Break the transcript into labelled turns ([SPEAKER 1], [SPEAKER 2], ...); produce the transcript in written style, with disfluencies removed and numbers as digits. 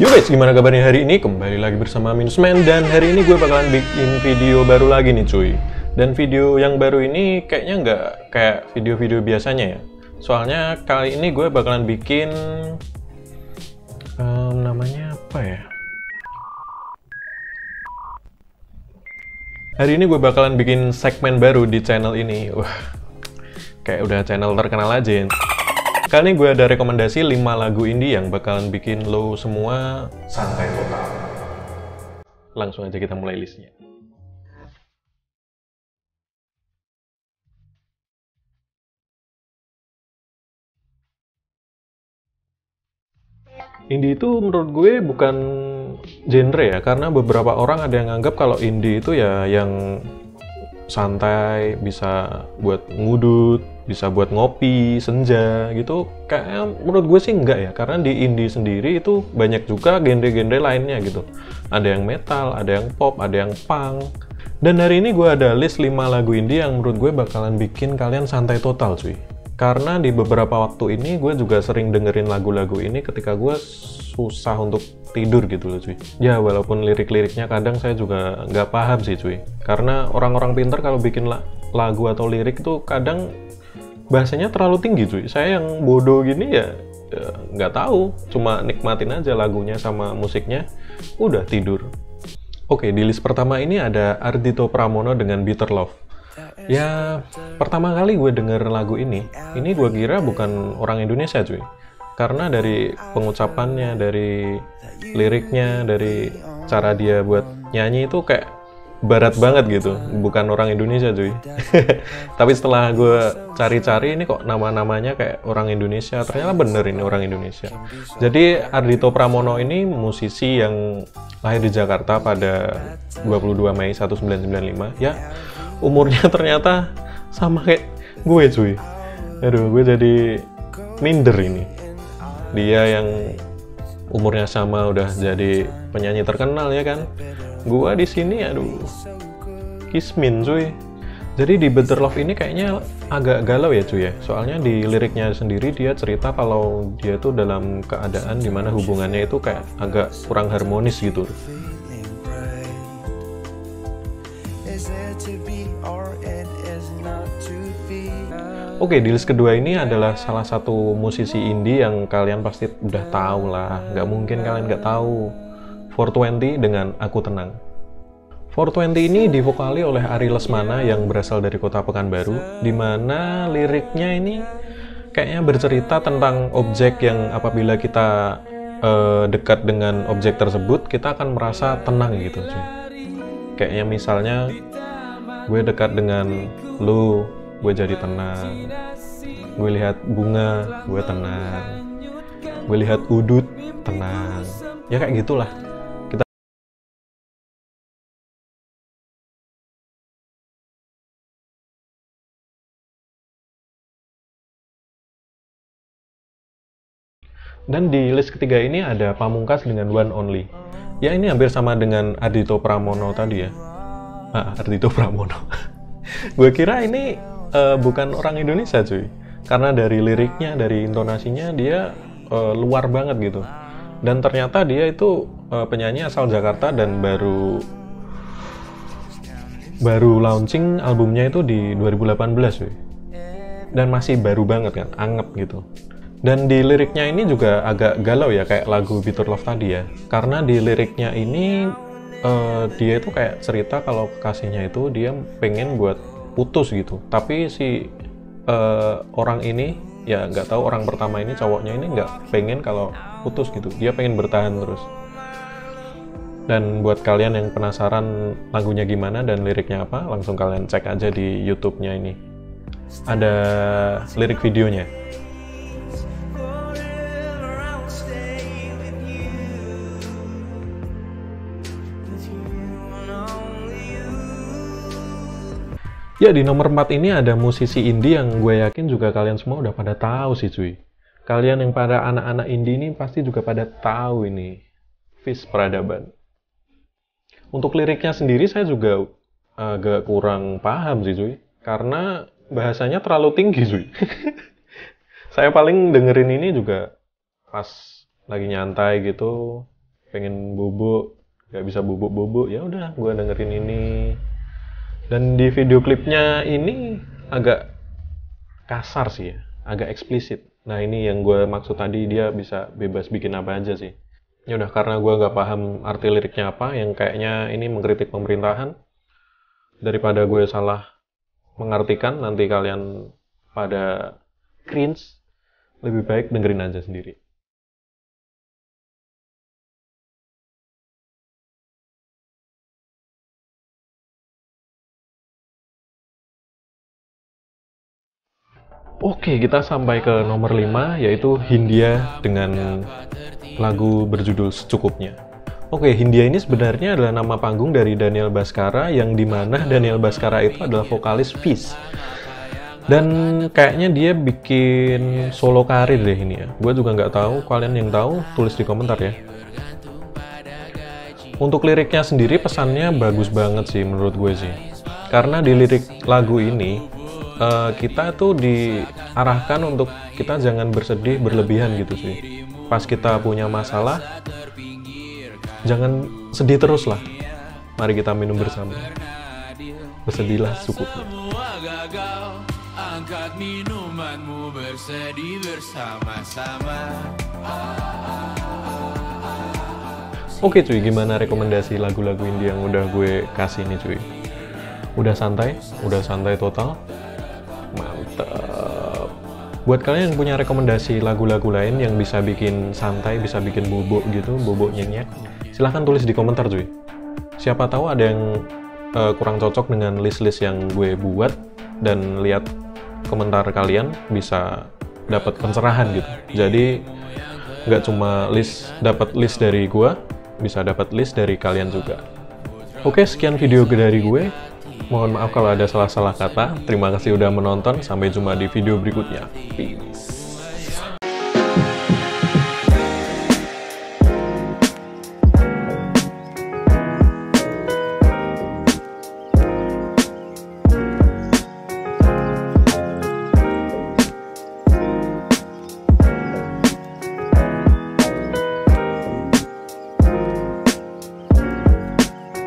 [SPEAKER 1] Yo guys, gimana kabarnya hari ini? Kembali lagi bersama Minusman, dan hari ini gue bakalan bikin video baru lagi nih cuy. Dan video yang baru ini kayaknya nggak kayak video-video biasanya ya. Soalnya kali ini gue bakalan bikin namanya apa ya? Hari ini gue bakalan bikin segmen baru di channel ini. Wah, kayak udah channel terkenal aja ya. Kali ini gue ada rekomendasi 5 lagu indie yang bakalan bikin lo semua santai total. Langsung aja kita mulai listnya. Indie itu menurut gue bukan genre ya, karena beberapa orang ada yang nganggap kalau indie itu ya yang santai, bisa buat ngudut, bisa buat ngopi, senja gitu. Kayaknya menurut gue sih enggak ya, karena di indie sendiri itu banyak juga genre-genre lainnya gitu. Ada yang metal, ada yang pop, ada yang punk. Dan hari ini gue ada list 5 lagu indie yang menurut gue bakalan bikin kalian santai total cuy. Karena di beberapa waktu ini gue juga sering dengerin lagu-lagu ini ketika gue susah untuk tidur gitu loh cuy. Ya walaupun lirik-liriknya kadang saya juga nggak paham sih cuy. Karena orang-orang pinter kalau bikin lagu atau lirik itu kadang bahasanya terlalu tinggi cuy. Saya yang bodoh gini ya nggak tahu. Cuma nikmatin aja lagunya sama musiknya, udah tidur. Oke, di list pertama ini ada Ardhito Pramono dengan Bitter Love. Ya, pertama kali gue denger lagu ini gue kira bukan orang Indonesia cuy. Karena dari pengucapannya, dari liriknya, dari cara dia buat nyanyi itu kayak barat banget gitu, bukan orang Indonesia cuy. Tapi setelah gue cari-cari ini kok nama-namanya kayak orang Indonesia, ternyata bener ini orang Indonesia. Jadi Ardhito Pramono ini musisi yang lahir di Jakarta pada 22 Mei 1995 ya. Umurnya ternyata sama kayak gue cuy. Aduh, gue jadi minder ini. Dia yang umurnya sama udah jadi penyanyi terkenal ya kan. Gue di sini aduh kismin cuy. Jadi di Bitter Love ini kayaknya agak galau ya cuy ya. Soalnya di liriknya sendiri dia cerita kalau dia tuh dalam keadaan dimana hubungannya itu kayak agak kurang harmonis gitu. Oke, di list kedua ini adalah salah satu musisi indie yang kalian pasti udah tahu lah. Nggak mungkin kalian nggak tahu. 420 dengan Aku Tenang. 420 ini divokali oleh Ari Lesmana yang berasal dari kota Pekanbaru, di mana liriknya ini kayaknya bercerita tentang objek yang apabila kita dekat dengan objek tersebut, kita akan merasa tenang gitu cuy. Kayaknya misalnya gue dekat dengan lu, gue jadi tenang. Gue lihat bunga, gue tenang. Gue lihat udut, tenang. Ya kayak gitulah. Dan di list ketiga ini ada Pamungkas dengan One Only. Ya ini hampir sama dengan Ardhito Pramono tadi ya. Ardhito Pramono. Gue kira ini bukan orang Indonesia cuy. Karena dari liriknya, dari intonasinya dia luar banget gitu. Dan ternyata dia itu penyanyi asal Jakarta dan baru launching albumnya itu di 2018 cuy. Dan masih baru banget kan, anget gitu. Dan di liriknya ini juga agak galau ya, kayak lagu Bitter Love tadi ya. Karena di liriknya ini dia itu kayak cerita kalau kekasihnya itu dia pengen buat putus gitu. Tapi si orang ini, ya nggak tahu orang pertama ini, cowoknya ini nggak pengen kalau putus gitu. Dia pengen bertahan terus. Dan buat kalian yang penasaran lagunya gimana dan liriknya apa, langsung kalian cek aja di YouTube-nya ini. Ada lirik videonya. Ya, di nomor 4 ini ada musisi indie yang gue yakin juga kalian semua udah pada tahu sih cuy. Kalian yang pada anak-anak indie ini pasti juga pada tahu ini. Fis Peradaban. Untuk liriknya sendiri saya juga agak kurang paham sih cuy. Karena bahasanya terlalu tinggi cuy. Saya paling dengerin ini juga pas lagi nyantai gitu, pengen bobo, nggak bisa bobo-bobo, ya udah gue dengerin ini. Dan di video klipnya ini agak kasar sih ya, agak eksplisit. Nah ini yang gue maksud tadi, dia bisa bebas bikin apa aja sih. Ya udah, karena gue nggak paham arti liriknya apa, yang kayaknya ini mengkritik pemerintahan, daripada gue salah mengartikan nanti kalian pada cringe, lebih baik dengerin aja sendiri. Oke, kita sampai ke nomor 5, yaitu Hindia dengan lagu berjudul Secukupnya. Oke, Hindia ini sebenarnya adalah nama panggung dari Daniel Bhaskara, yang dimana Daniel Bhaskara itu adalah vokalis Fish. Dan kayaknya dia bikin solo karir deh ini ya. Gue juga nggak tahu, kalian yang tahu tulis di komentar ya. Untuk liriknya sendiri pesannya bagus banget sih menurut gue sih. Karena di lirik lagu ini, kita tuh diarahkan untuk kita jangan bersedih berlebihan gitu sih. Pas kita punya masalah, jangan sedih terus lah. Mari kita minum bersama. Bersedihlah secukupnya. Angkat minumanmu, bersedih bersama-sama. Oke cuy, gimana rekomendasi lagu-lagu indie yang udah gue kasih nih cuy? Udah santai total. Mantap. Buat kalian yang punya rekomendasi lagu-lagu lain yang bisa bikin santai, bisa bikin bobo gitu, bobo nyenyek, silahkan tulis di komentar cuy. Siapa tahu ada yang kurang cocok dengan list-list yang gue buat, dan lihat komentar kalian bisa dapat pencerahan gitu. Jadi nggak cuma dapat list dari gue, bisa dapat list dari kalian juga. Oke, sekian video dari gue. Mohon maaf kalau ada salah-salah kata. Terima kasih udah menonton. Sampai jumpa di video berikutnya. Peace.